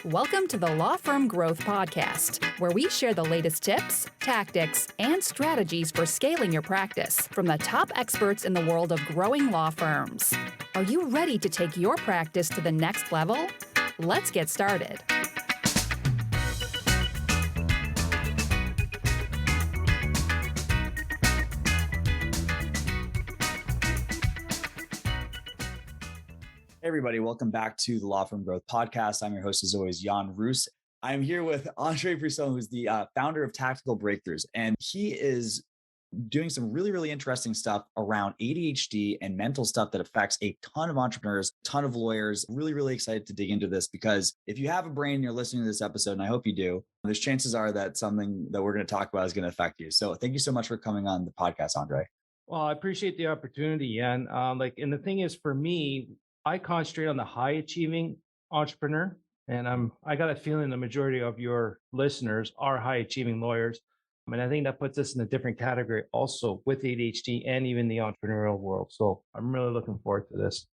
Welcome to the Law Firm Growth Podcast, where we share the latest tips, tactics, and strategies for scaling your practice from the top experts in the world of growing law firms. Are you ready to take your practice to the next level? Let's get started. Hey everybody, welcome back to the Law Firm Growth Podcast. I'm your host, as always, Jan Roos. I'm here with Andre Brisson, who's the founder of Tactical Breakthroughs, and he is doing some really interesting stuff around ADHD and mental stuff that affects a ton of entrepreneurs, a ton of lawyers. Really excited to dig into this because if you have a brain, you're listening to this episode, and I hope you do, there's chances are that something that we're going to talk about is going to affect you. So thank you so much for coming on the podcast, Andre. Well, I appreciate the opportunity, Jan. And the thing is, for me, I concentrate on the high achieving entrepreneur, and I got a feeling the majority of your listeners are high achieving lawyers. I mean, I think that puts us in a different category also with ADHD and even the entrepreneurial world. So I'm really looking forward to this.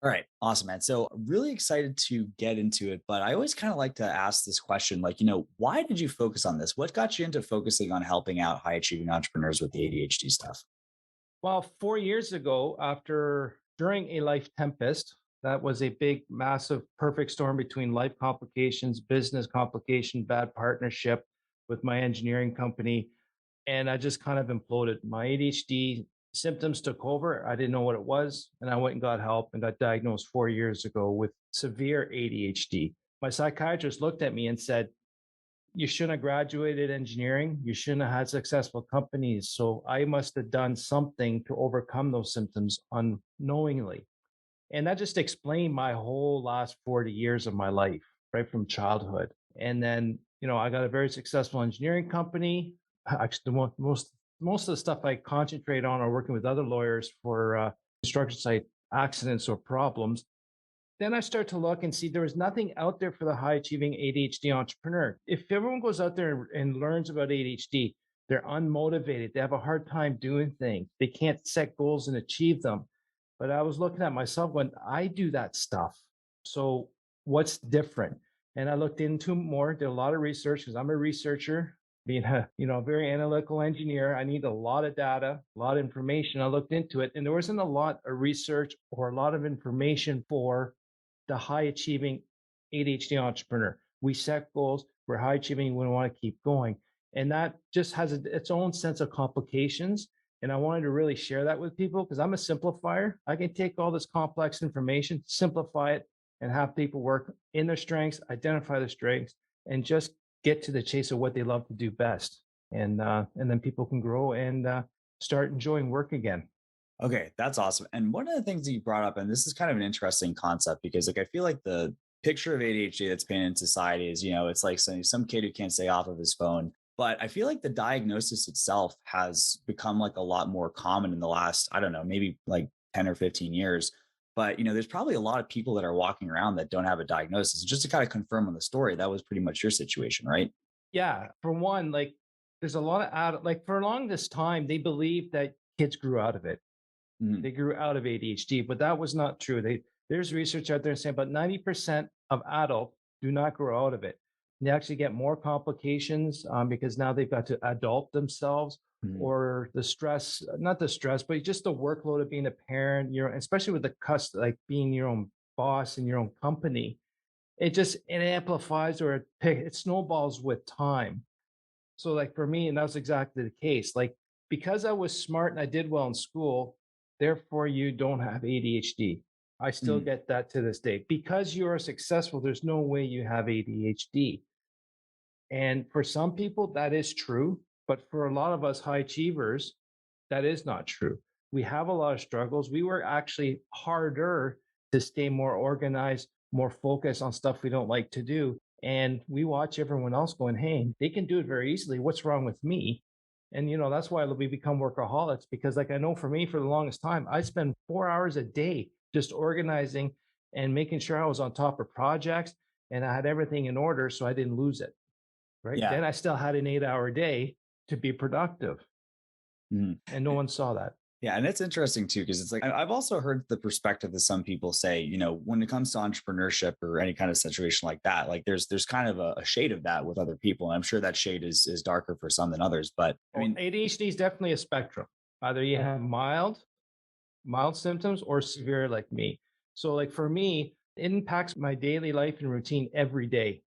All right. Awesome, man. So really excited to get into it, but I always kind of like to ask this question, why did you focus on this? What got you into focusing on helping out high achieving entrepreneurs with the ADHD stuff? Well, 4 years ago, during a life tempest, that was a big, massive, perfect storm between life complications, business complication, bad partnership with my engineering company. And I just kind of imploded. My ADHD symptoms took over. I didn't know what it was. And I went and got help and got diagnosed 4 years ago with severe ADHD. My psychiatrist looked at me and said, "You shouldn't have graduated engineering. You shouldn't have had successful companies." So I must have done something to overcome those symptoms unknowingly. And that just explained my whole last 40 years of my life, right from childhood. And then, I got a very successful engineering company. Actually, most of the stuff I concentrate on are working with other lawyers for construction site accidents or problems. Then I start to look and see there was nothing out there for the high achieving ADHD entrepreneur. If everyone goes out there and learns about ADHD, they're unmotivated. They have a hard time doing things. They can't set goals and achieve them. But I was looking at myself when I do that stuff. So what's different? And I looked into more, did a lot of research because I'm a researcher, being a very analytical engineer. I need a lot of data, a lot of information. I looked into it, and there wasn't a lot of research or a lot of information for the high achieving ADHD entrepreneur. We set goals, we're high achieving, we want to keep going. And that just has its own sense of complications. And I wanted to really share that with people because I'm a simplifier. I can take all this complex information, simplify it, and have people work in their strengths, identify their strengths, and just get to the chase of what they love to do best. And then people can grow and start enjoying work again. Okay, that's awesome. And one of the things that you brought up, and this is kind of an interesting concept because I feel like the picture of ADHD that's painted in society is, it's like some kid who can't stay off of his phone. But I feel like the diagnosis itself has become like a lot more common in the last, I don't know, maybe like 10 or 15 years. But, there's probably a lot of people that are walking around that don't have a diagnosis. Just to kind of confirm on the story, that was pretty much your situation, right? Yeah. For one, there's a lot of for a long this time, they believed that kids grew out of it. Mm-hmm. They grew out of ADHD, but that was not true. There's research out there saying about 90% of adults do not grow out of it. They actually get more complications because now they've got to adult themselves, or the stress, not the stress, but just the workload of being a parent, especially with the being your own boss in your own company. It amplifies or it snowballs with time. So for me, and that was exactly the case. Because I was smart and I did well in school, therefore you don't have ADHD. I still get that to this day. Because you are successful, there's no way you have ADHD. And for some people, that is true. But for a lot of us high achievers, that is not true. We have a lot of struggles. We work actually harder to stay more organized, more focused on stuff we don't like to do. And we watch everyone else going, hey, they can do it very easily. What's wrong with me? And, that's why we become workaholics, because I know for me, for the longest time, I spend 4 hours a day just organizing and making sure I was on top of projects and I had everything in order so I didn't lose it. Right. Yeah. Then I still had an 8-hour day to be productive. And no one saw that. Yeah, and it's interesting too, because it's like I've also heard the perspective that some people say, when it comes to entrepreneurship or any kind of situation like that, like there's kind of a shade of that with other people. And I'm sure that shade is darker for some than others. But I Well, mean, ADHD is definitely a spectrum. Either you have mild symptoms or severe like me. So like for me, it impacts my daily life and routine every day.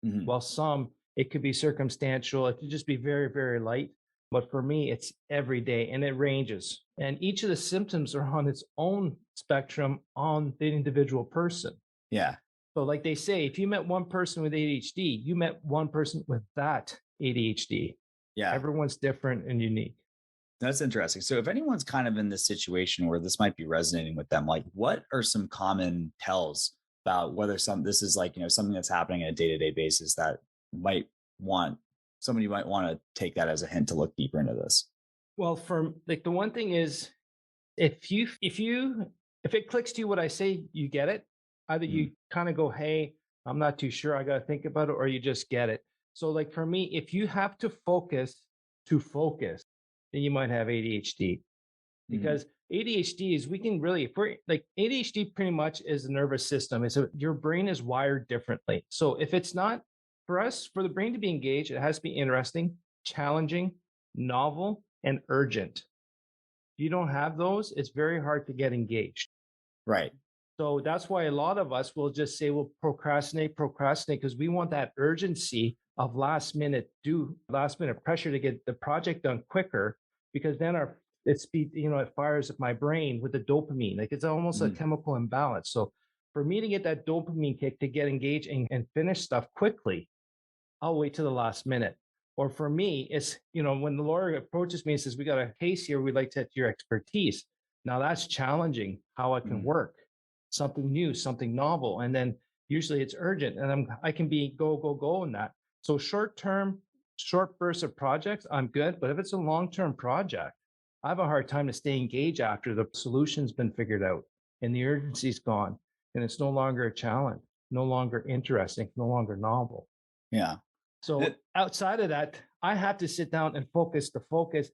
mhm, While some, it could be circumstantial, it could just be very, very light. But for me, it's every day and it ranges. And each of the symptoms are on its own spectrum on the individual person. yeah, So, like they say, if you met one person with ADHD, you met one person with that ADHD. yeah. Everyone's different and unique. That's interesting. So if anyone's kind of in this situation where this might be resonating with them, like what are some common tells about whether this is like, something that's happening on a day-to-day basis that might want somebody might want to take that as a hint to look deeper into this? Well, for like the one thing is if it clicks to you what I say, you get it. Either Mhm. you kind of go, hey, I'm not too sure, I got to think about it, or you just get it. So, like for me, if you have to focus, then you might have ADHD Mhm. because ADHD is we can really if we're like ADHD pretty much is the nervous system. Your brain is wired differently. So if it's not for us, for the brain to be engaged, it has to be interesting, challenging, novel, and urgent. If you don't have those, it's very hard to get engaged. Right. So that's why a lot of us will just say, well, procrastinate, because we want that urgency of last minute pressure to get the project done quicker, because then it fires up my brain with the dopamine. Like it's almost a Mhm. chemical imbalance. So for me to get that dopamine kick to get engaged and finish stuff quickly, I'll wait to the last minute. Or for me, it's, when the lawyer approaches me and says, we got a case here, we'd like to have your expertise. Now that's challenging how I can Mhm. work, something new, something novel. And then usually it's urgent and I can be go, go, go in that. So short bursts of projects, I'm good. But if it's a long-term project, I have a hard time to stay engaged after the solution's been figured out and the urgency's gone and it's no longer a challenge, no longer interesting, no longer novel. Yeah. So It- outside of that, I have to sit down and focus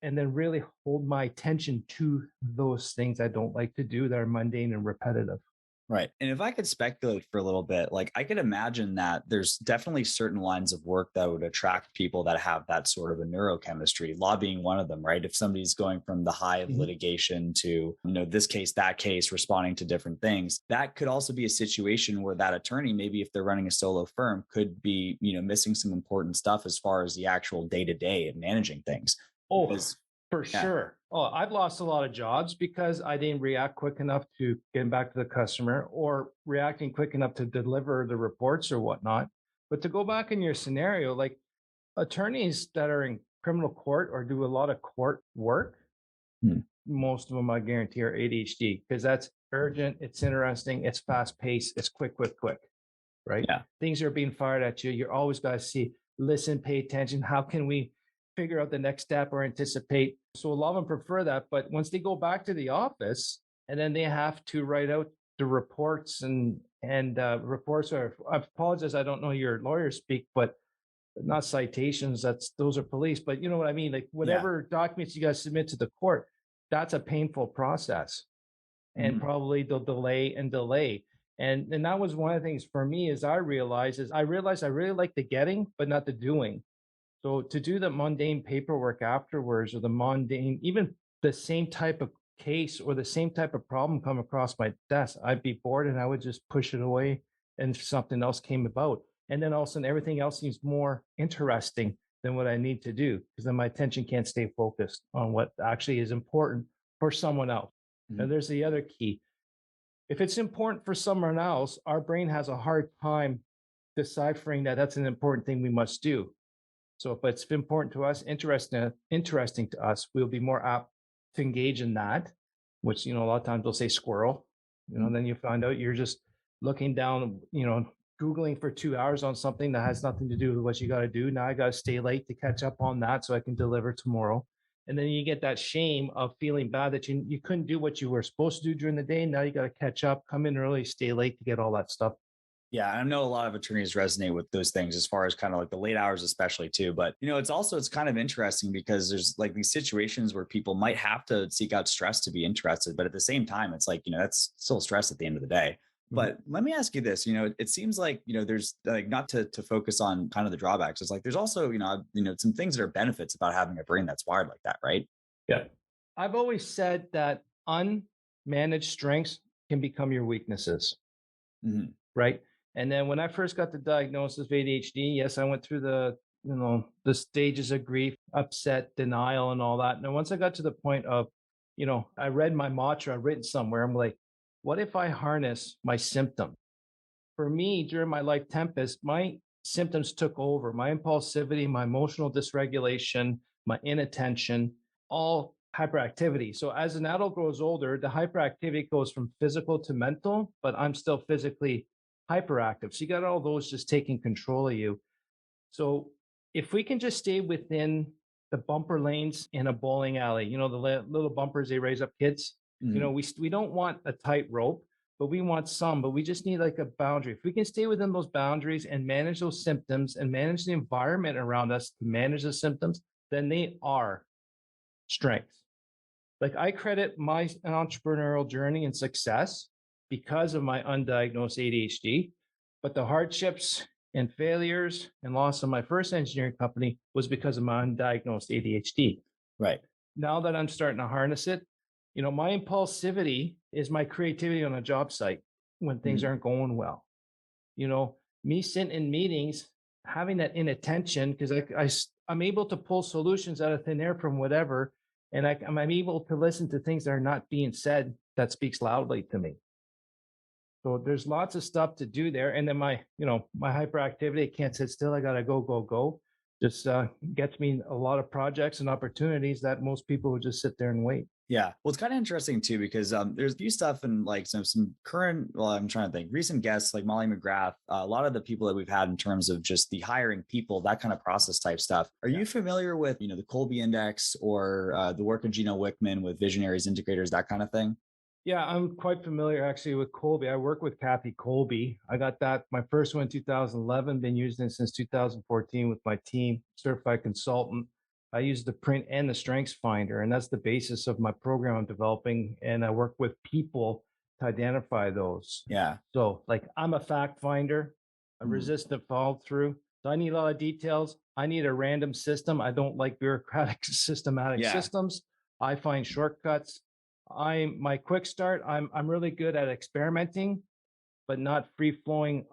and then really hold my attention to those things I don't like to do that are mundane and repetitive. Right. And if I could speculate for a little bit, like I could imagine that there's definitely certain lines of work that would attract people that have that sort of a neurochemistry, law being one of them, right? If somebody's going from the high of Mhm. litigation to, this case, that case, responding to different things, that could also be a situation where that attorney, maybe if they're running a solo firm, could be, missing some important stuff as far as the actual day to day and managing things. Oh, Because, for yeah. sure. Oh, I've lost a lot of jobs because I didn't react quick enough to getting back to the customer or reacting quick enough to deliver the reports or whatnot. But to go back in your scenario, like attorneys that are in criminal court or do a lot of court work, Hmm. most of them I guarantee are ADHD because that's urgent, it's interesting, it's fast paced, it's quick, quick, quick, right? Yeah. Things are being fired at you. You're always got to see, listen, pay attention. How can we figure out the next step or anticipate? So a lot of them prefer that. But once they go back to the office and then they have to write out the reports and reports are, I apologize, I don't know your lawyer speak, but not citations. Those are police, but you know what I mean? Like Yeah. whatever documents you guys submit to the court, that's a painful process. And Mhm. probably they'll delay and delay. And that was one of the things for me is I realized I really like the getting, but not the doing. So to do the mundane paperwork afterwards or the mundane, even the same type of case or the same type of problem come across my desk, I'd be bored and I would just push it away and something else came about. And then all of a sudden everything else seems more interesting than what I need to do because then my attention can't stay focused on what actually is important for someone else. Mhm. Now there's the other key. If it's important for someone else, our brain has a hard time deciphering that that's an important thing we must do. So if it's important to us, interesting to us, we'll be more apt to engage in that, which, a lot of times they'll say squirrel, Mhm. then you find out you're just looking down, Googling for 2 hours on something that has nothing to do with what you got to do. Now I got to stay late to catch up on that so I can deliver tomorrow. And then you get that shame of feeling bad that you couldn't do what you were supposed to do during the day. Now you got to catch up, come in early, stay late to get all that stuff Yeah, I know a lot of attorneys resonate with those things as far as kind of like the late hours, especially too. But it's kind of interesting because there's like these situations where people might have to seek out stress to be interested, but at the same time, it's like that's still stress at the end of the day. Mhm. But let me ask you this: it seems like there's like not to focus on kind of the drawbacks. It's like there's also some things that are benefits about having a brain that's wired like that, right? Yeah. I've always said that unmanaged strengths can become your weaknesses, Hmm. right? And then when I first got the diagnosis of ADHD, yes, I went through the stages of grief, upset, denial, and all that. And then once I got to the point of, I read my mantra written somewhere. I'm like, what if I harness my symptom? For me, during my life tempest, my symptoms took over my impulsivity, my emotional dysregulation, my inattention, all hyperactivity. So as an adult grows older, the hyperactivity goes from physical to mental, but I'm still physically hyperactive. So you got all those just taking control of you. So if we can just stay within the bumper lanes in a bowling alley, the little bumpers they raise up kids, Hmm. we don't want a tight rope, but we want some, but we just need like a boundary. If we can stay within those boundaries and manage those symptoms and manage the environment around us to manage the symptoms, then they are strengths. Like I credit my entrepreneurial journey and success because of my undiagnosed ADHD, but the hardships and failures and loss of my first engineering company was because of my undiagnosed ADHD. Right. Now that I'm starting to harness it, my impulsivity is my creativity on a job site when things Mhm. aren't going well. You know, me sitting in meetings, having that inattention, because I'm able to pull solutions out of thin air from whatever. And I'm able to listen to things that are not being said that speaks loudly to me. So there's lots of stuff to do there. And then my hyperactivity, I can't sit still. I got to go, go, go. Just gets me a lot of projects and opportunities that most people would just sit there and wait. Yeah. Well, it's kind of interesting too, because there's a few stuff and like some current, well, I'm trying to think, recent guests like Molly McGrath, a lot of the people that we've had in terms of just the hiring people, that kind of process type stuff. Are Yeah. you familiar with, the Colby Index or the work of Gino Wickman with visionaries, integrators, that kind of thing? Yeah, I'm quite familiar actually with Colby. I work with Kathy Colby. I got that my first one in 2011, been using it since 2014 with my team, certified consultant. I use the print and the strengths finder, and that's the basis of my program I'm developing. And I work with people to identify those. Yeah. So, like, I'm a fact finder, a Mhm. resistant follow through. So, I need a lot of details. I need a random system. I don't like bureaucratic, systematic Yeah. systems. I find shortcuts. My quick start. I'm really good at experimenting, but not free flowing,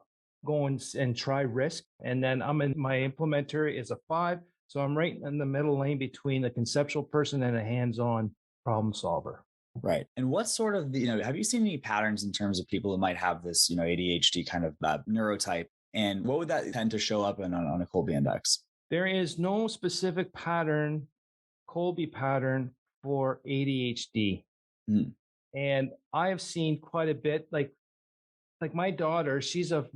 going and try risk. And then my implementer is a 5, so I'm right in the middle lane between the conceptual person and a hands-on problem solver. Right. And what sort of, have you seen any patterns in terms of people who might have this, ADHD kind of neurotype? And what would that tend to show up on a Colby Index? There is no specific pattern, Colby pattern for ADHD, Mhm. and I have seen quite a bit. Like my daughter, she's an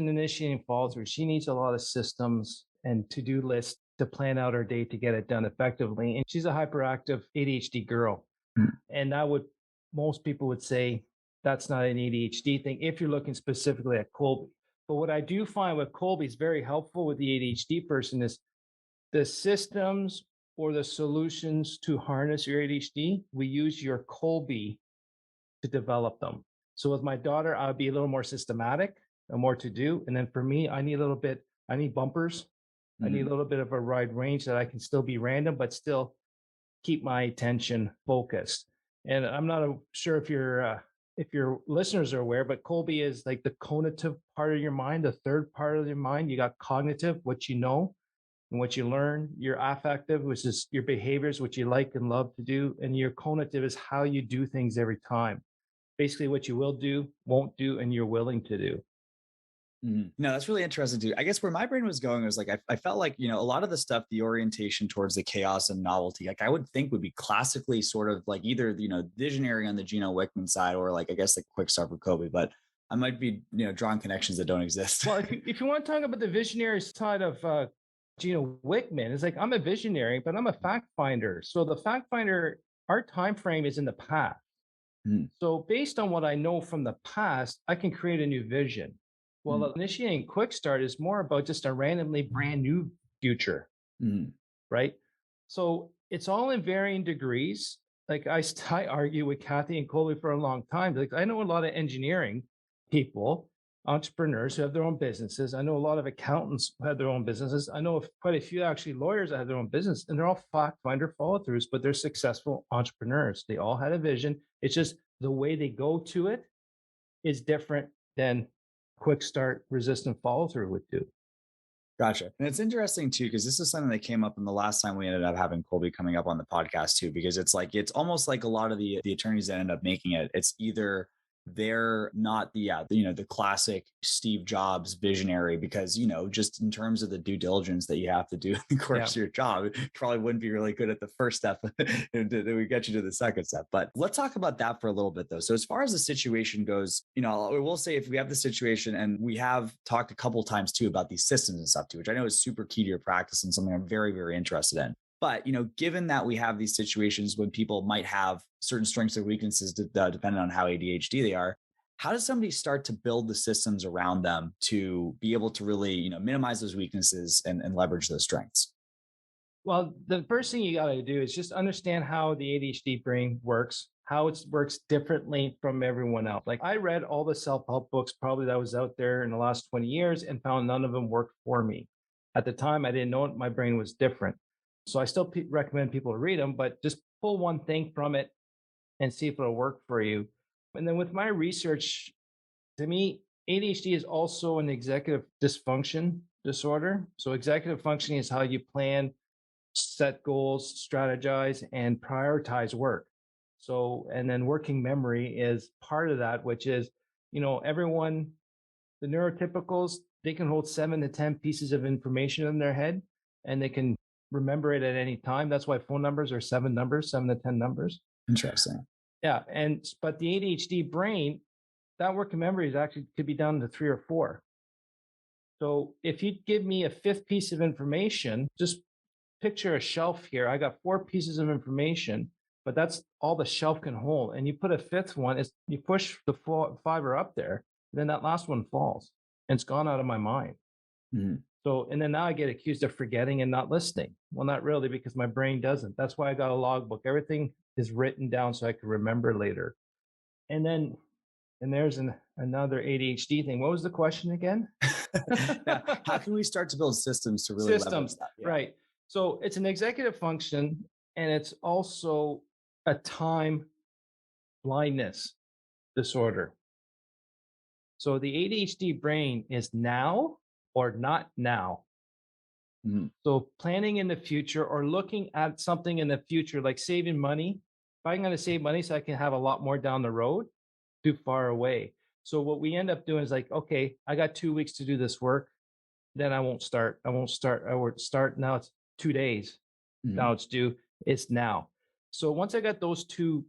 initiating follow through. She needs a lot of systems and to do lists to plan out her day to get it done effectively. And she's a hyperactive ADHD girl, Mhm. and most people would say that's not an ADHD thing if you're looking specifically at Colby. But what I do find with Colby is very helpful with the ADHD person is the systems or the solutions to harness your ADHD. We use your Colby to develop them. So with my daughter, I'll be a little more systematic and more to do. And then for me, I need bumpers. I need a Mhm. little bit of a wide range that I can still be random, but still keep my attention focused. And I'm not sure if your listeners are aware, but Colby is like the conative part of your mind, the third part of your mind. You got cognitive, what you know and what you learn, your affective, which is your behaviors, what you like and love to do, and your conative is how you do things every time. Basically, what you will do, won't do, and you're willing to do. Mhm. No, that's really interesting too. I guess where my brain was going was like, I felt like, a lot of the stuff, the orientation towards the chaos and novelty, like I would think would be classically sort of like either, visionary on the Gino Wickman side or like, I guess like quick start for Kobe, but I might be, drawing connections that don't exist. Well, if you want to talk about the visionary side of Gino Wickman, it's like I'm a visionary, but I'm a fact finder. So the fact finder, our time frame is in the past. Mhm. So based on what I know from the past, I can create a new vision. Well, initiating quick start is more about just a randomly brand new future, Mm. right? So it's all in varying degrees. Like I argue with Kathy and Colby for a long time. Like I know a lot of engineering people, entrepreneurs who have their own businesses. I know a lot of accountants who have their own businesses. I know quite a few actually lawyers that have their own business, and they're all fact finder follow throughs, but they're successful entrepreneurs. They all had a vision. It's just the way they go to it is different than quick start resistant follow through would do. Gotcha. And it's interesting too, because this is something that came up in the last time we ended up having Colby coming up on the podcast too, because it's almost like a lot of the attorneys that end up making it, it's either they're not the classic Steve Jobs visionary, because, just in terms of the due diligence that you have to do in the course of your job, you probably wouldn't be really good at the first step that we get you to the second step. But let's talk about that for a little bit though. So as far as the situation goes, I will say if we have the situation, and we have talked a couple of times too about these systems and stuff too, which I know is super key to your practice and something I'm very, very interested in. But, given that we have these situations when people might have certain strengths or weaknesses depending on how ADHD they are, how does somebody start to build the systems around them to be able to really, minimize those weaknesses and leverage those strengths? Well, the first thing you got to do is just understand how the ADHD brain works, how it works differently from everyone else. Like I read all the self-help books probably that was out there in the last 20 years and found none of them worked for me. At the time, I didn't know my brain was different. So I still recommend people to read them, but just pull one thing from it and see if it'll work for you. And then with my research, to me, ADHD is also an executive dysfunction disorder. So executive functioning is how you plan, set goals, strategize, and prioritize work. So, and then working memory is part of that, which is, everyone, the neurotypicals, they can hold 7 to 10 pieces of information in their head and they can remember it at any time. That's why phone numbers are 7 to 10 numbers. Interesting. Yeah. But the ADHD brain, that working memory is actually could be down to 3 or 4. So if you give me a fifth piece of information, just picture a shelf here. I got 4 pieces of information, but that's all the shelf can hold. And you put a fifth one, you push the fiver up there, then that last one falls and it's gone out of my mind. Mm-hmm. So, and then now I get accused of forgetting and not listening. Well, not really, because my brain doesn't. That's why I got a logbook. Everything is written down so I can remember later. And there's another ADHD thing. What was the question again? Yeah. How can we start to build systems to really leverage that? Yeah. Right. So it's an executive function, and it's also a time blindness disorder. So the ADHD brain is now or not now. Mm-hmm. So planning in the future or looking at something in the future, like saving money. If I'm going to save money so I can have a lot more down the road, too far away. So what we end up doing is like, okay, I got 2 weeks to do this work. Then I won't start. I won't start. Now it's 2 days. Mm-hmm. Now it's due. It's now. So once I got those 2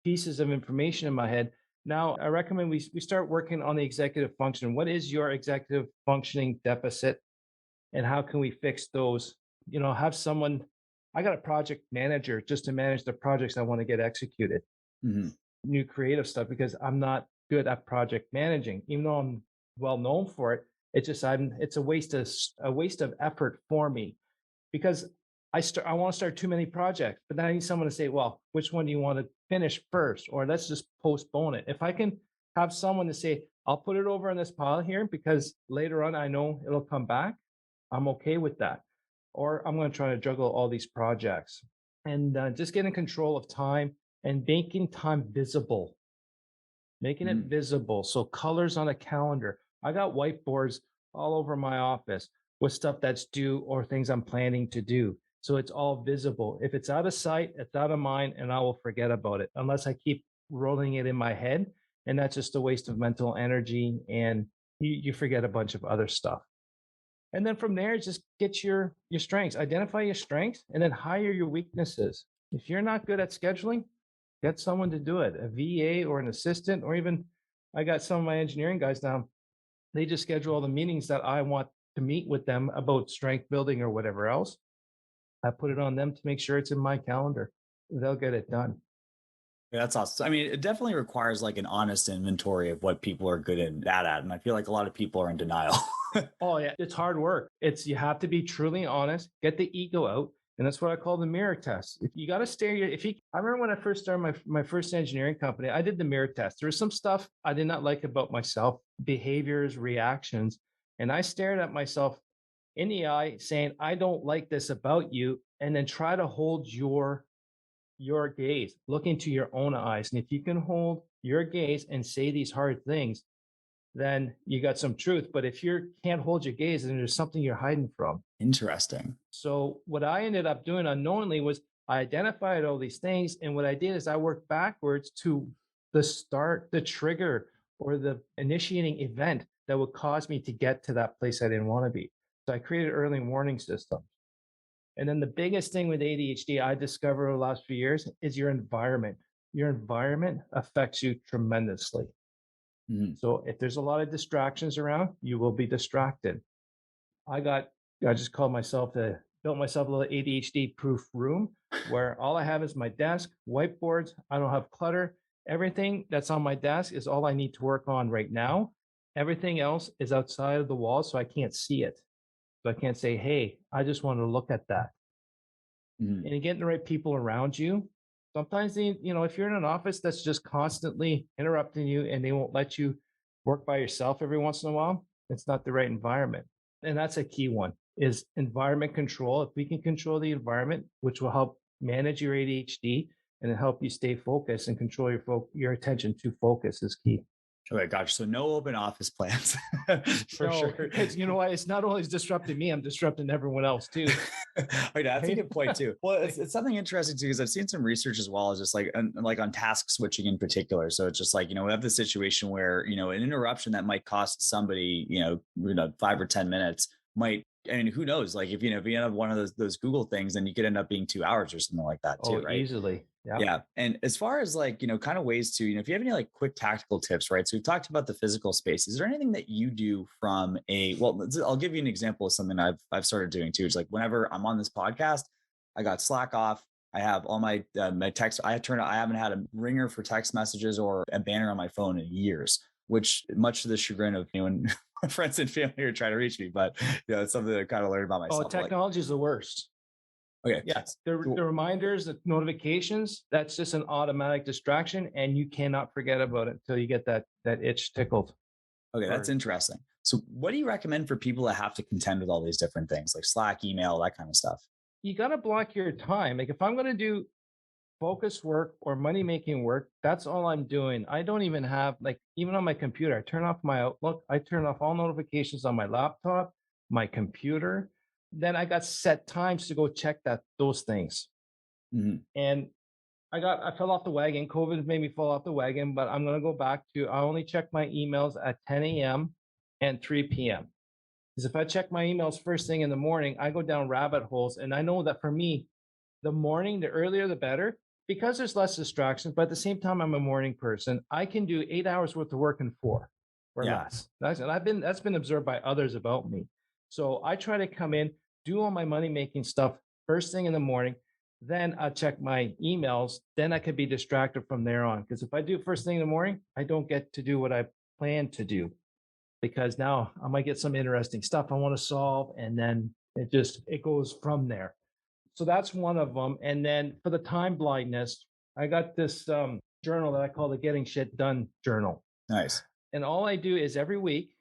pieces of information in my head, now I recommend we start working on the executive function. What is your executive functioning deficit? And how can we fix those? Have someone, I got a project manager just to manage the projects I want to get executed. Mm-hmm. New creative stuff, because I'm not good at project managing, even though I'm well known for it. It's just it's a waste of effort for me, because I want to start too many projects, but then I need someone to say, well, which one do you want to finish first, or let's just postpone it. If I can have someone to say, I'll put it over in this pile here because later on I know it'll come back, I'm okay with that. Or I'm going to try to juggle all these projects, and just getting control of time and making time visible, making it visible. So colors on a calendar. I got whiteboards all over my office with stuff that's due or things I'm planning to do. So it's all visible. If it's out of sight, it's out of mind, and I will forget about it unless I keep rolling it in my head. And that's just a waste of mental energy, and you forget a bunch of other stuff. And then from there, just get your strengths, identify your strengths, and then hire your weaknesses. If you're not good at scheduling, get someone to do it, a VA or an assistant, or even I got some of my engineering guys now. They just schedule all the meetings that I want to meet with them about strength building or whatever else. I put it on them to make sure it's in my calendar. They'll get it done. Yeah, that's awesome. I mean, it definitely requires like an honest inventory of what people are good and bad at. And I feel like a lot of people are in denial. Oh yeah, it's hard work. You have to be truly honest, get the ego out, and that's what I call the mirror test. If you got to stare your, if you, I remember when I first started my first engineering company, I did the mirror test. There was some stuff I did not like about myself, behaviors, reactions, and I stared at myself in the eye, saying, "I don't like this about you," and then try to hold your gaze, look into your own eyes, and if you can hold your gaze and say these hard things, then you got some truth. But if you can't hold your gaze, then there's something you're hiding from. Interesting. So what I ended up doing unknowingly was I identified all these things. And what I did is I worked backwards to the start, the trigger, or the initiating event that would cause me to get to that place I didn't want to be. So I created early warning systems. And then the biggest thing with ADHD I discovered over the last few years is your environment. Your environment affects you tremendously. Mhm. So if there's a lot of distractions around, you will be distracted. I got, I just called myself built myself a little ADHD proof room where all I have is my desk, whiteboards. I don't have clutter. Everything that's on my desk is all I need to work on right now. Everything else is outside of the wall, so I can't see it. So I can't say, hey, I just want to look at that. Mhm. And getting the right people around you. Sometimes if you're in an office that's just constantly interrupting you and they won't let you work by yourself every once in a while, it's not the right environment. And that's a key one is environment control. If we can control the environment, which will help manage your ADHD and help you stay focused and control your attention to focus is key. Okay, gotcha. So no open office plans for No, sure. because you know what? It's not only disrupting me, I'm disrupting everyone else too. Okay, that's a good point too. Well, it's something interesting too because I've seen some research as well as just like on task switching in particular. So it's just like we have the situation where an interruption that might cost somebody 5 or 10 minutes might. I mean, who knows? Like if you end up one of those Google things, then you could end up being 2 hours or something like that too, Oh, right? easily. Yeah. Yeah. And as far as like, kind of ways to, if you have any like quick tactical tips, right? So we've talked about the physical space. Is there anything that you do from I'll give you an example of something I've started doing too. It's like whenever I'm on this podcast, I got Slack off. I have all my text. I haven't had a ringer for text messages or a banner on my phone in years, which much to the chagrin of when friends and family are trying to reach me. But it's something that I kind of learned about Oh, myself. technology is the worst. Okay. Yeah, the reminders, the notifications, that's just an automatic distraction, and you cannot forget about it until you get that itch tickled. Okay, that's Or interesting. So, what do you recommend for people that have to contend with all these different things like Slack, email, that kind of stuff? you got to block your time. Like if I'm going to do focus work or money making work, that's all I'm doing. I don't even have like even on my computer, I turn off my Outlook, I turn off all notifications on my laptop, my computer. Then I got set times to go check those things. Mhm. And I fell off the wagon. COVID made me fall off the wagon, but I'm gonna go back to I only check my emails at 10 a.m. and 3 p.m. Because if I check my emails first thing in the morning, I go down rabbit holes. And I know that for me, the morning, the earlier the better, because there's less distractions. But at the same time, I'm a morning person. I can do 8 hours worth of work in 4 or Yeah. less. That's been observed by others about me. So I try to come in, do all my money making stuff first thing in the morning. Then I check my emails. Then I could be distracted from there on. Because if I do first thing in the morning, I don't get to do what I plan to do because now I might get some interesting stuff I want to solve. And then it goes from there. So that's one of them. And then for the time blindness, I got this journal that I call the Getting Shit Done journal. Nice. And all I do is every week,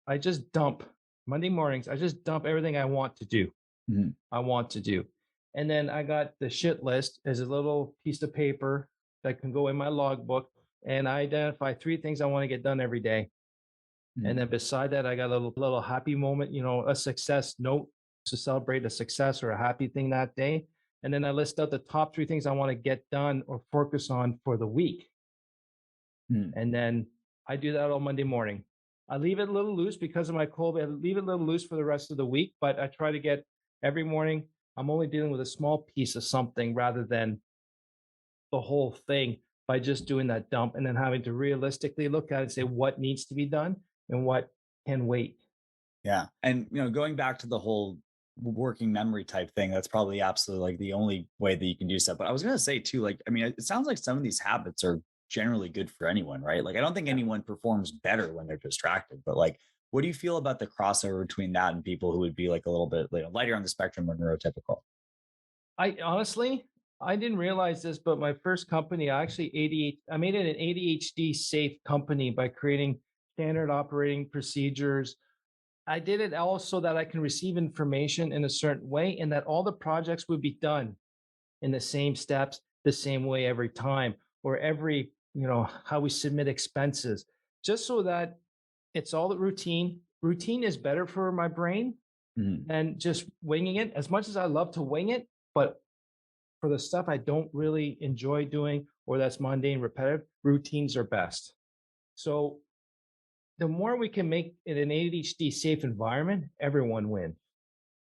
I just dump Monday mornings, I just dump everything I want to do. Mhm. I want to do. And then I got the shit list as a little piece of paper that can go in my logbook. And I identify 3 things I want to get done every day. And Mhm. then beside that, I got a little happy moment, a success note to celebrate a success or a happy thing that day. And then I list out the top 3 things I want to get done or focus on for the week. Mhm. And then I do that on Monday morning. I leave it a little loose because of my cold. I leave it a little loose for the rest of the week, but I try to get every morning. I'm only dealing with a small piece of something rather than the whole thing by just doing that dump and then having to realistically look at it and say what needs to be done and what can wait. Yeah. And, going back to the whole working memory type thing, that's probably absolutely like the only way that you can do stuff. But I was going to say too, like, I mean, it sounds like some of these habits are generally good for anyone, right? Like, I don't think anyone performs better when they're distracted, but like, what do you feel about the crossover between that and people who would be like a little bit, lighter on the spectrum or neurotypical? I honestly, I didn't realize this, but my first company, I made it an ADHD safe company by creating standard operating procedures. I did it also that I can receive information in a certain way and that all the projects would be done in the same steps, the same way every time, or every, how we submit expenses, just so that it's all the routine. Routine is better for my brain Mhm. than just winging it. As much as I love to wing it, but for the stuff I don't really enjoy doing or that's mundane, repetitive, routines are best. So the more we can make it an ADHD safe environment, everyone wins.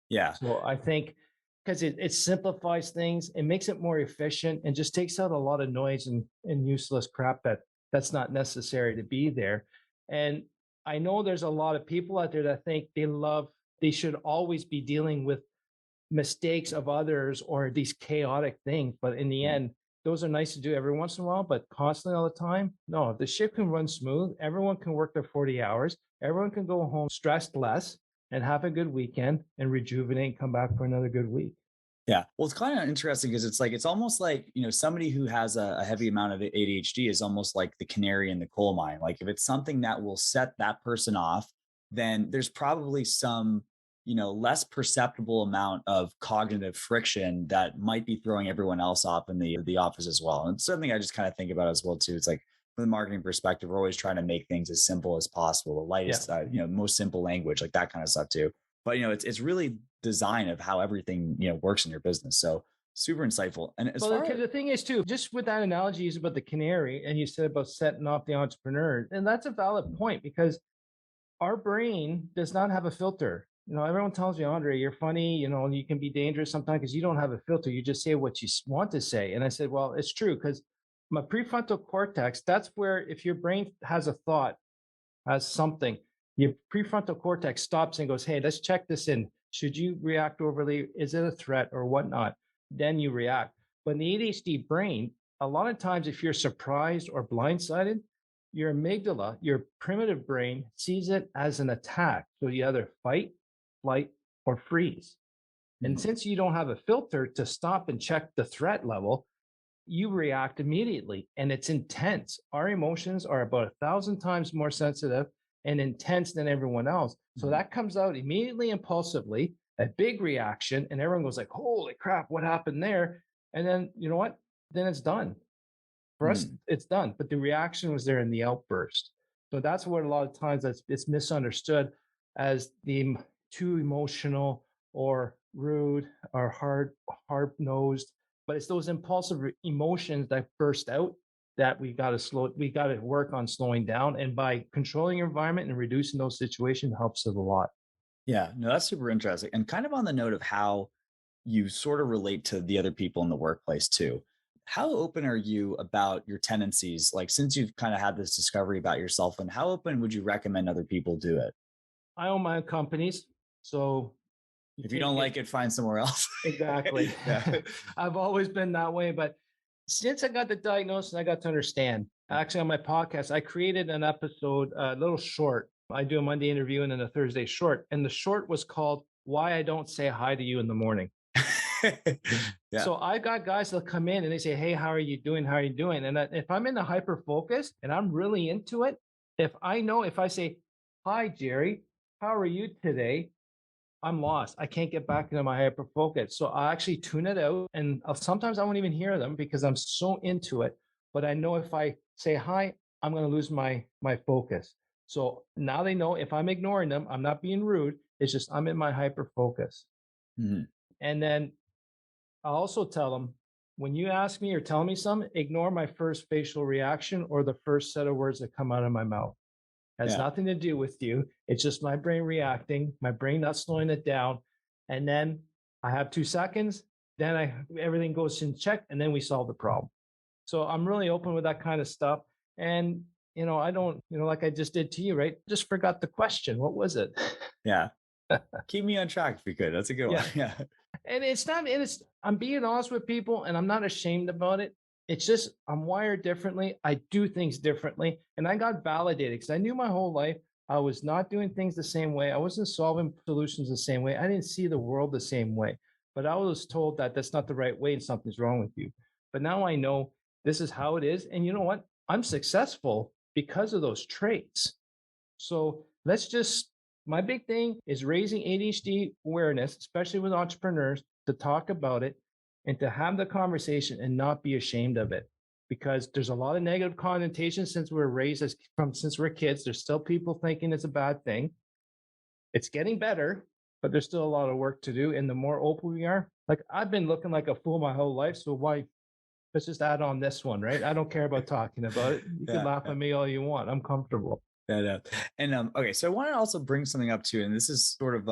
Yeah. So I think because it simplifies things, it makes it more efficient and just takes out a lot of noise and useless crap that's not necessary to be there. And I know there's a lot of people out there that think they should always be dealing with mistakes of others or these chaotic things. But in the Mhm. end, those are nice to do every once in a while, but constantly all the time. No, if the ship can run smooth, everyone can work their 40 hours, everyone can go home stressed less and have a good weekend and rejuvenate and come back for another good week. Yeah. Well, it's kind of interesting because it's like, it's almost like, somebody who has a heavy amount of ADHD is almost like the canary in the coal mine. Like if it's something that will set that person off, then there's probably some, less perceptible amount of cognitive friction that might be throwing everyone else off in the office as well. And it's something I just kind of think about as well too. It's like from the marketing perspective, we're always trying to make things as simple as possible, the Yeah. lightest, most simple language, like that kind of stuff too. But it's really design of how everything works in your business. So super insightful. And as Well, far as the thing is too, just with that analogy you used about the canary and you said about setting off the entrepreneur, and that's a valid point because our brain does not have a filter. Everyone tells me, Andre, you're funny, and you can be dangerous sometimes because you don't have a filter. You just say what you want to say. And I said, well, it's true because my prefrontal cortex, that's where if your brain has a thought, has something, your prefrontal cortex stops and goes, hey, let's check this in. Should you react overly? Is it a threat or whatnot? Then you react. But in the ADHD brain, a lot of times if you're surprised or blindsided, your amygdala, your primitive brain, sees it as an attack. So you either fight, flight, or freeze. And Mhm. since you don't have a filter to stop and check the threat level, you react immediately and it's intense. Our emotions are about 1,000 times more sensitive and intense than everyone else. So Mhm. that comes out immediately impulsively, a big reaction, and everyone goes like, holy crap, what happened there? And then you know what? Then it's done. For us, Mhm. it's done. But the reaction was there in the outburst. So that's what a lot of times it's misunderstood as too emotional or rude or hard nosed. But it's those impulsive emotions that burst out that we got to work on slowing down. And by controlling your environment and reducing those situations helps it a lot. Yeah, no, that's super interesting. And kind of on the note of how you sort of relate to the other people in the workplace too. How open are you about your tendencies? Like since you've kind of had this discovery about yourself, and how open would you recommend other people do it? I own my own companies. So you If you take don't it like it, find somewhere else. exactly. Yeah. I've always been that way, but since I got the diagnosis, I got to understand. Actually, on my podcast, I created an episode, a little short. I do a Monday interview and then a Thursday short, and the short was called "Why I Don't Say Hi to You in the Morning." Yeah. So I got guys that come in and they say, "Hey, how are you doing? How are you doing?" And if I'm in the hyper focus and I'm really into it, if I say, "Hi, Jerry, how are you today?" I'm lost. I can't get back into my hyper focus. So I actually tune it out and sometimes I won't even hear them because I'm so into it. But I know if I say hi, I'm going to lose my focus. So now they know if I'm ignoring them, I'm not being rude. It's just I'm in my hyper focus. Mhm. And then I also tell them when you ask me or tell me something, ignore my first facial reaction or the first set of words that come out of my mouth. Has Yeah. nothing to do with you. It's just my brain reacting, my brain not slowing it down. And then I have 2 seconds, then everything goes in check, and then we solve the problem. So I'm really open with that kind of stuff. And I don't, like I just did to you, right? Just forgot the question. What was it? Yeah. Keep me on track if you could. That's a good one. Yeah. Yeah. And it's not, and it's, I'm being honest with people and I'm not ashamed about it. It's just, I'm wired differently. I do things differently. And I got validated because I knew my whole life I was not doing things the same way. I wasn't solving solutions the same way. I didn't see the world the same way. But I was told that that's not the right way and something's wrong with you. But now I know this is how it is. And you know what? I'm successful because of those traits. So let's just, my big thing is raising ADHD awareness, especially with entrepreneurs, to talk about it and to have the conversation and not be ashamed of it. Because there's a lot of negative connotations since we're raised since we're kids. There's still people thinking it's a bad thing. It's getting better, but there's still a lot of work to do. And the more open we are, like I've been looking like a fool my whole life. So why let's just add on this one, right? I don't care about talking about it. You can laugh at me all you want. I'm comfortable. Yeah. And okay, so I want to also bring something up too, and this is sort of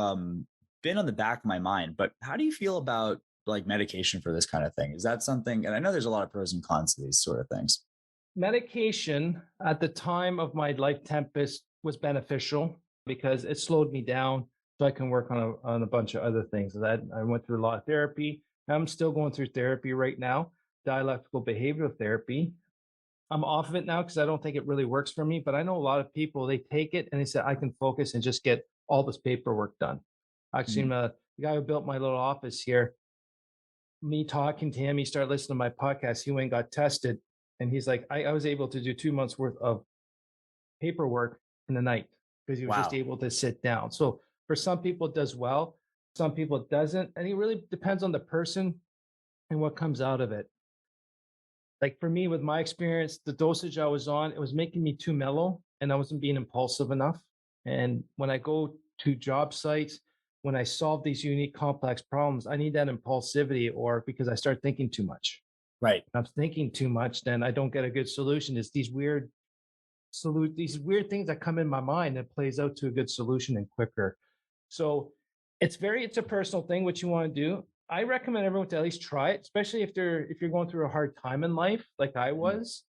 been on the back of my mind, but how do you feel about like medication for this kind of thing? Is that something, and I know there's a lot of pros and cons to these sort of things. Medication at the time of my life tempest was beneficial because it slowed me down so I can work on a bunch of other things. I went through a lot of therapy. I'm still going through therapy right now, dialectical behavioral therapy. I'm off of it now because I don't think it really works for me. But I know a lot of people, they take it and they say, I can focus and just get all this paperwork done. Actually, Mhm. the guy who built my little office here, me talking to him, he started listening to my podcast. He went and got tested. And he's like, I was able to do 2 months worth of paperwork in the night because he was just Wow. able to sit down. So for some people, it does well. Some people it doesn't. And it really depends on the person and what comes out of it. Like for me, with my experience, the dosage I was on, it was making me too mellow and I wasn't being impulsive enough. And when I go to job sites, when I solve these unique complex problems, I need that impulsivity or because I start thinking too much. Right. If I'm thinking too much, then I don't get a good solution. It's these weird things that come in my mind that plays out to a good solution and quicker. So it's a personal thing what you want to do. I recommend everyone to at least try it, especially if you're going through a hard time in life, like I Mhm. was,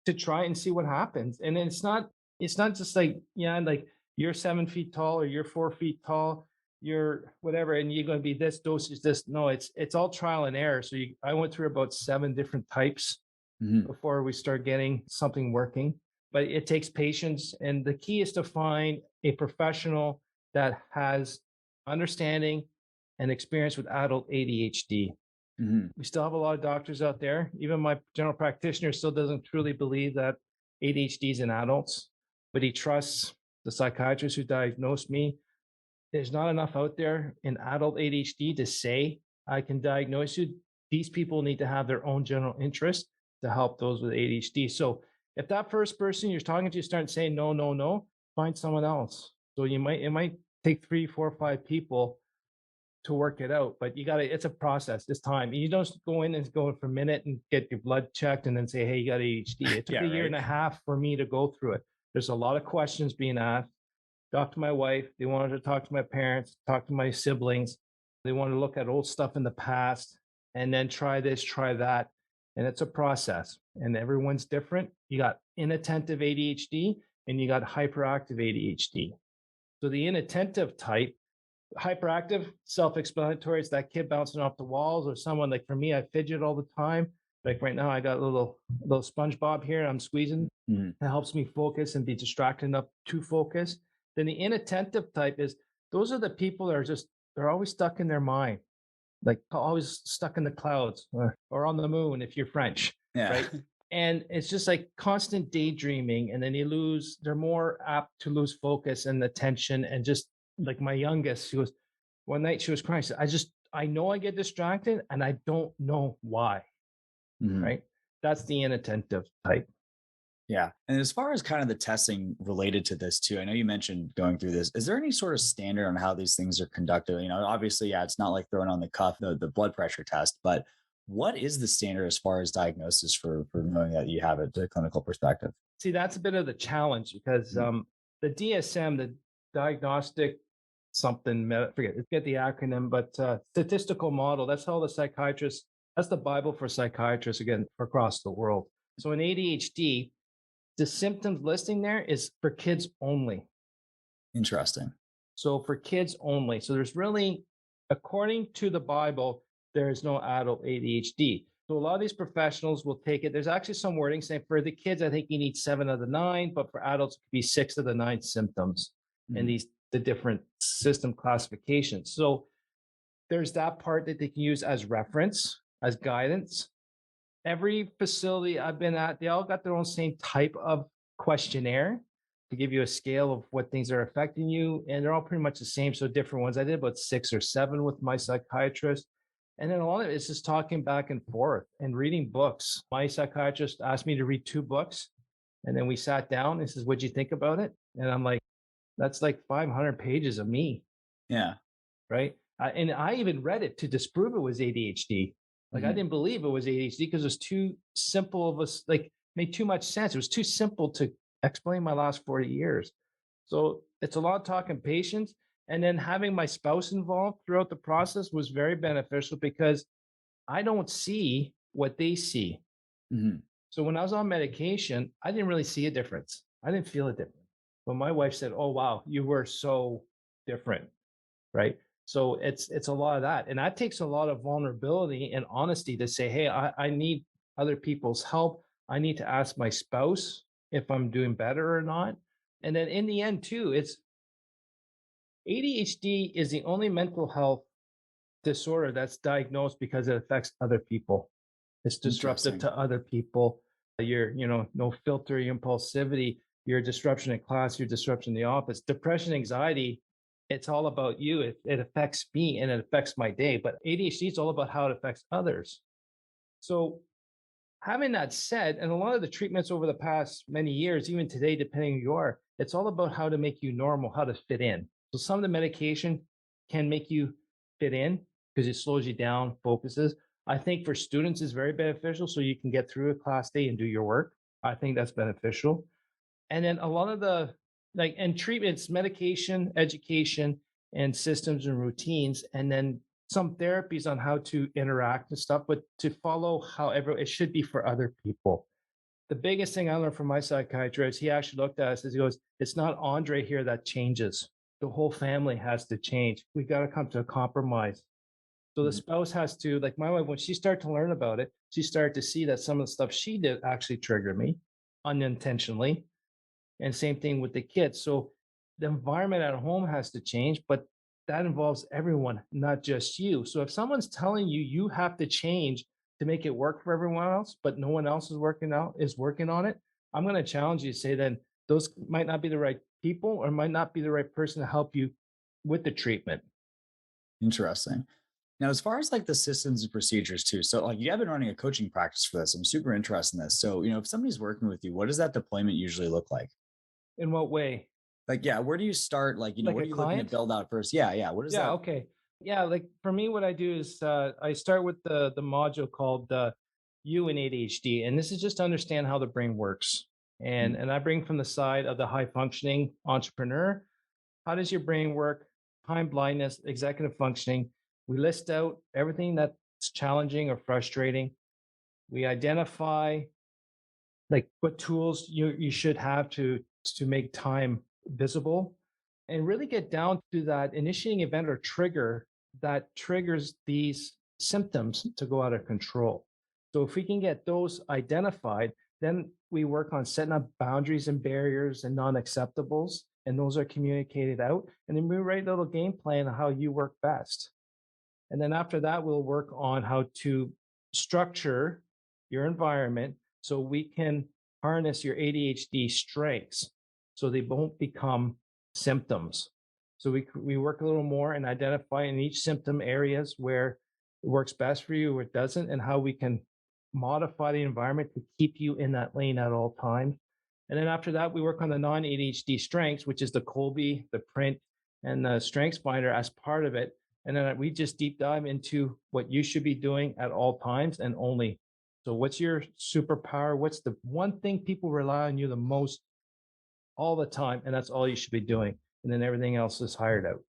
to try and see what happens. And it's not just like, yeah, like you're 7 feet tall or you're 4 feet tall, you're whatever, and you're going to be this dosage, this. No, it's all trial and error. So I went through about 7 different types Mhm. before we start getting something working. But it takes patience. And the key is to find a professional that has understanding and experience with adult ADHD. Mhm. We still have a lot of doctors out there. Even my general practitioner still doesn't truly believe that ADHD is in adults, but he trusts the psychiatrist who diagnosed me. There's not enough out there in adult ADHD to say, I can diagnose you. These people need to have their own general interest to help those with ADHD. So if that first person you're talking to starts saying no, no, no, find someone else. So it might take 3, 4, 5 people to work it out, but it's a process, it's time. You don't go in and go for a minute and get your blood checked and then say, hey, you got ADHD. It took Yeah. a year Right. and a half for me to go through it. There's a lot of questions being asked. Talk to my wife. They wanted to talk to my parents, talk to my siblings. They wanted to look at old stuff in the past and then try this, try that. And it's a process and everyone's different. You got inattentive ADHD and you got hyperactive ADHD. So the inattentive type, hyperactive, self-explanatory. It's that kid bouncing off the walls or someone like for me, I fidget all the time. Like right now, I got a little SpongeBob here. I'm squeezing. Mhm. It helps me focus and be distracted enough to focus. Then the inattentive type is those are the people that are they're always stuck in their mind, like always stuck in the clouds or on the moon if you're French, Yeah. right? And it's just like constant daydreaming. And then they're more apt to lose focus and attention. And just like my youngest, one night she was crying. She said, I know I get distracted and I don't know why, Mhm. right? That's the inattentive type. Yeah. And as far as kind of the testing related to this too, I know you mentioned going through this. Is there any sort of standard on how these things are conducted? Obviously, yeah, it's not like throwing on the cuff the blood pressure test, but what is the standard as far as diagnosis for knowing that you have it, the clinical perspective? See, that's a bit of the challenge because Mhm. the DSM, the diagnostic something, forget the acronym, but statistical model, that's how the psychiatrists, that's the Bible for psychiatrists, again, across the world. So in ADHD, the symptoms listing there is for kids only. Interesting. So for kids only. So there's really, according to the Bible, there is no adult ADHD. So a lot of these professionals will take it. There's actually some wording saying for the kids, I think you need 7 of the 9, but for adults, it could be 6 of the 9 symptoms and Mm. the different system classifications. So there's that part that they can use as reference, as guidance. Every facility I've been at, they all got their own same type of questionnaire to give you a scale of what things are affecting you. And they're all pretty much the same. So different ones. I did about 6 or 7 with my psychiatrist. And then a lot of it is just talking back and forth and reading books. My psychiatrist asked me to read 2 books. And then we sat down and says, "What'd you think about it?" And I'm like, that's like 500 pages of me, Yeah. right? And I even read it to disprove it was ADHD. Like I Mhm. didn't believe it was ADHD because it was too simple of us, like made too much sense. It was too simple to explain my last 40 years. So it's a lot of talking patience. And then having my spouse involved throughout the process was very beneficial because I don't see what they see. Mhm. So when I was on medication, I didn't really see a difference. I didn't feel a difference. But my wife said, "Oh wow, you were so different." Right? So it's a lot of that. And that takes a lot of vulnerability and honesty to say, "Hey, I need other people's help. I need to ask my spouse if I'm doing better or not." And then in the end, too, it's ADHD is the only mental health disorder that's diagnosed because it affects other people. It's disruptive Interesting. to other people. Your, no filter, your impulsivity, your disruption in class, your disruption in the office, depression, anxiety. It's all about you. It affects me and it affects my day. But ADHD is all about how it affects others. So having that said, and a lot of the treatments over the past many years, even today, depending who you are, it's all about how to make you normal, how to fit in. So some of the medication can make you fit in because it slows you down, focuses. I think for students is very beneficial so you can get through a class day and do your work. I think that's beneficial. And then a lot of the and treatments, medication, education, and systems and routines, and then some therapies on how to interact and stuff, but to follow however it should be for other people. The biggest thing I learned from my psychiatrist, he actually looked at us as he goes, "It's not Andre here that changes. The whole family has to change. We got to come to a compromise." So the Mhm. spouse has to, like my wife, when she started to learn about it, she started to see that some of the stuff she did actually triggered me unintentionally. And same thing with the kids. So the environment at home has to change, but that involves everyone, not just you. So if someone's telling you you have to change to make it work for everyone else, but no one else is working on it, I'm going to challenge you to say then those might not be the right people or might not be the right person to help you with the treatment. Interesting. Now, as far as like the systems and procedures too, so like you have been running a coaching practice for this. I'm super interested in this. So, if somebody's working with you, what does that deployment usually look like? In what way? Like, yeah, where do you start? Like, Like what a are you looking to client? build out first? Yeah, yeah. What is Yeah, that? okay. Yeah, like for me, what I do is I start with the module called You and ADHD, and this is just to understand how the brain works. And Mm. and I bring from the side of the high functioning entrepreneur. How does your brain work? Time blindness, executive functioning. We list out everything that's challenging or frustrating. We identify like what tools you should have to make time visible and really get down to that initiating event or trigger that triggers these symptoms to go out of control. So if we can get those identified, then we work on setting up boundaries and barriers and non-acceptables, and those are communicated out, and then we write a little game plan on how you work best. And then after that, we'll work on how to structure your environment so we can harness your ADHD strengths so they won't become symptoms. So we work a little more and identify in each symptom areas where it works best for you or it doesn't, and how we can modify the environment to keep you in that lane at all times. And then after that, we work on the non ADHD strengths, which is the Colby, the print, and the strengths finder as part of it, and then we just deep dive into what you should be doing at all times and only. So, what's your superpower? What's the one thing people rely on you the most all the time? And that's all you should be doing. And then everything else is hired out.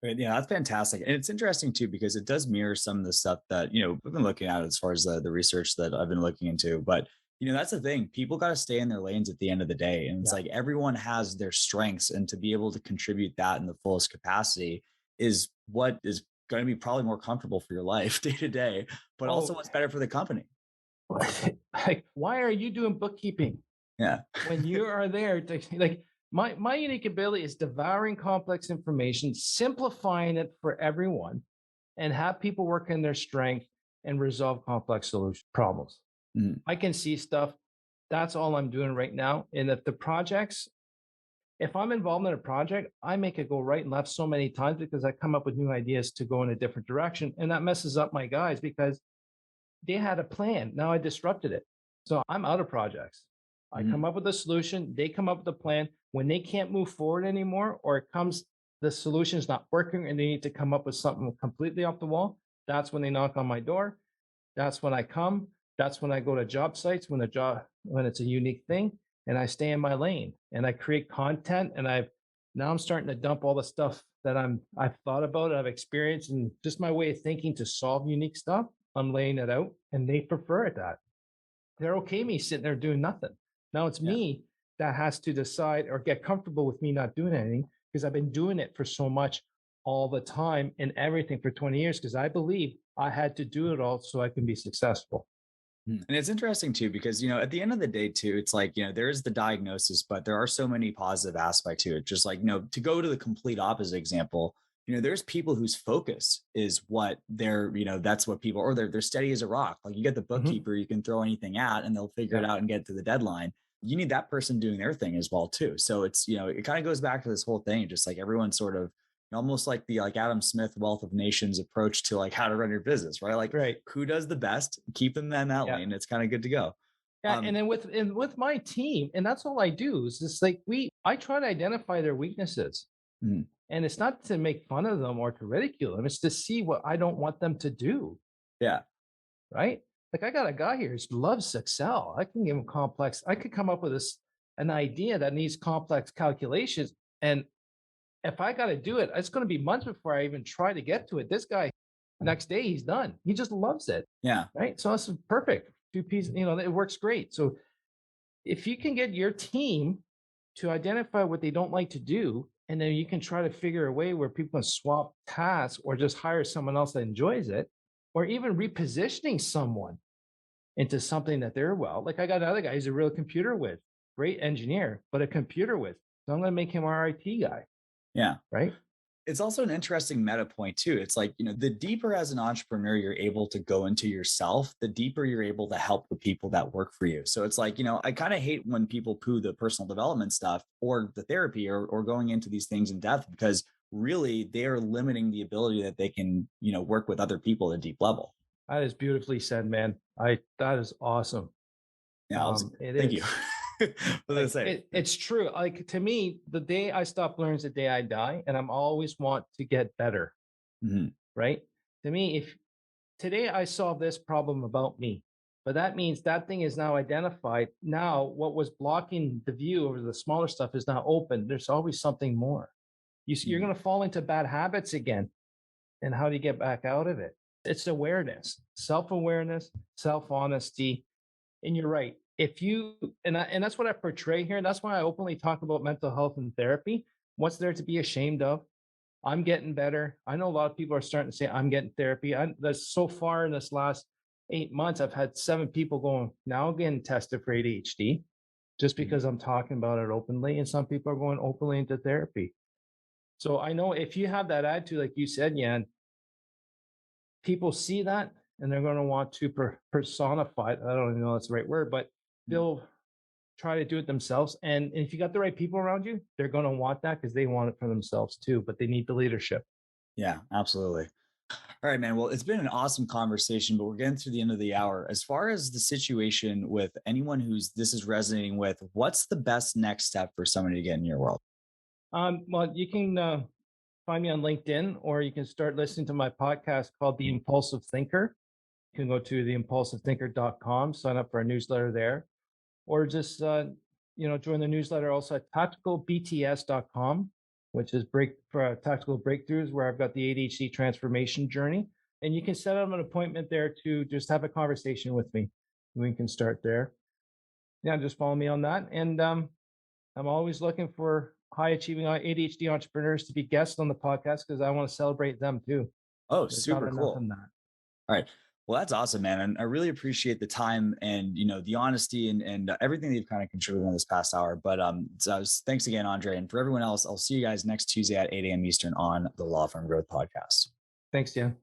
Right, yeah, that's fantastic. And it's interesting too, because it does mirror some of the stuff that, we've been looking at as far as the research that I've been looking into. But, That's the thing. People got to stay in their lanes at the end of the day. And it's Yeah. like everyone has their strengths, and to be able to contribute that in the fullest capacity is what is going to be probably more comfortable for your life day to day, but also Oh, what's better for the company. like, why are you doing bookkeeping Yeah. when you are there to like my unique ability is devouring complex information, simplifying it for everyone, and have people work in their strength and resolve complex solution problems. Mhm. I can see stuff. That's all I'm doing right now. And if the projects, if I'm involved in a project, I make it go right and left so many times because I come up with new ideas to go in a different direction. And that messes up my guys because they had a plan. Now I disrupted it. So I'm out of projects. I Mhm. come up with a solution. They come up with a plan. When they can't move forward anymore, or it comes, the solution is not working and they need to come up with something completely off the wall, that's when they knock on my door. That's when I come. That's when I go to job sites when it's a unique thing, and I stay in my lane and I create content. And now I'm starting to dump all the stuff that I've thought about, I've experienced, and just my way of thinking to solve unique stuff. I'm laying it out, and they prefer it. That they're okay me sitting there doing nothing. Now it's Yeah. me that has to decide or get comfortable with me not doing anything because I've been doing it for so much all the time and everything for 20 years because I believe I had to do it all so I can be successful. And it's interesting too, because, at the end of the day too, it's like, there is the diagnosis, but there are so many positive aspects to it. Just like, to go to the complete opposite example, there's people whose focus is what they're, that's what people, or they're steady as a rock. Like you get the Mhm. bookkeeper, you can throw anything at and they'll figure Yeah. it out and get to the deadline. You need that person doing their thing as well too. So it's, it kind of goes back to this whole thing, just like everyone sort of almost like the like Adam Smith Wealth of Nations approach to like how to run your business, right? Like Right. who does the best, keep them in that Yeah. lane. It's kind of good to go. Yeah. And Um, then with my team, and that's all I do is just like I try to identify their weaknesses. mhm, And it's not to make fun of them or to ridicule them. It's to see what I don't want them to do. yeah, Right. Like I got a guy here who loves Excel. I can give him complex. I could come up with an idea that needs complex calculations. And if I got to do it, it's going to be months before I even try to get to it. This guy, next day, he's done. He just loves it. yeah, Right. So it's perfect. Two pieces, it works great. So if you can get your team to identify what they don't like to do, and then you can try to figure a way where people can swap tasks or just hire someone else that enjoys it, or even repositioning someone into something that they're well. Like I got another guy, he's a real computer whiz, great engineer, but a computer whiz. So I'm going to make him our IT guy, yeah. right? It's also an interesting meta point too. It's like, the deeper as an entrepreneur you're able to go into yourself, the deeper you're able to help the people that work for you. So it's like, I kind of hate when people poo the personal development stuff or the therapy or going into these things in depth, because really they are limiting the ability that they can, work with other people at a deep level. That is beautifully said, man. That is awesome. Yeah. It Thank you. is. What was I Like say? it's true. Like to me, the day I stop learning is the day I die, and I'm always want to get better. Mhm. Right? To me, if today I solve this problem about me, but that means that thing is now identified. Now, what was blocking the view over the smaller stuff is now open. There's always something more. You're Mhm. going to fall into bad habits again. And how do you get back out of it? It's awareness, self awareness, self honesty. And you're right. If you, and that's what I portray here. That's why I openly talk about mental health and therapy. What's there to be ashamed of? I'm getting better. I know a lot of people are starting to say I'm getting therapy. That's so far in this last 8 months, I've had 7 people going now getting tested for ADHD just Mhm. because I'm talking about it openly, and some people are going openly into therapy. So I know if you have that attitude, like you said, Yan, people see that and they're going to want to personify it. I don't even know if that's the right word, but Mhm. they'll try to do it themselves. And if you got the right people around you, they're going to want that because they want it for themselves too, but they need the leadership. Yeah, absolutely. All right, man. Well, it's been an awesome conversation, but we're getting through the end of the hour. As far as the situation with anyone who's this is resonating with, what's the best next step for somebody to get in your world? Well, you can find me on LinkedIn, or you can start listening to my podcast called The Impulsive Thinker. You can go to theimpulsivethinker.com, sign up for a newsletter there, or just join the newsletter also at tacticalbts.com, which is break for tactical breakthroughs, where I've got the ADHD transformation journey. And you can set up an appointment there to just have a conversation with me. We can start there. Yeah, just follow me on that. And I'm always looking for high achieving ADHD entrepreneurs to be guests on the podcast because I want to celebrate them too. Oh, There's super not enough cool. in that. All right. Well, that's awesome, man. And I really appreciate the time and, the honesty and everything that you've kind of contributed in this past hour. But thanks again, Andre. And for everyone else, I'll see you guys next Tuesday at 8 a.m. Eastern on the Law Firm Growth Podcast. Thanks, Dan.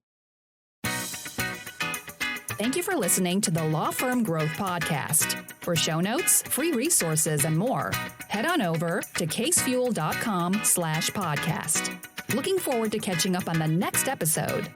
Thank you for listening to the Law Firm Growth Podcast. For show notes, free resources, and more, head on over to casefuel.com/podcast. Looking forward to catching up on the next episode.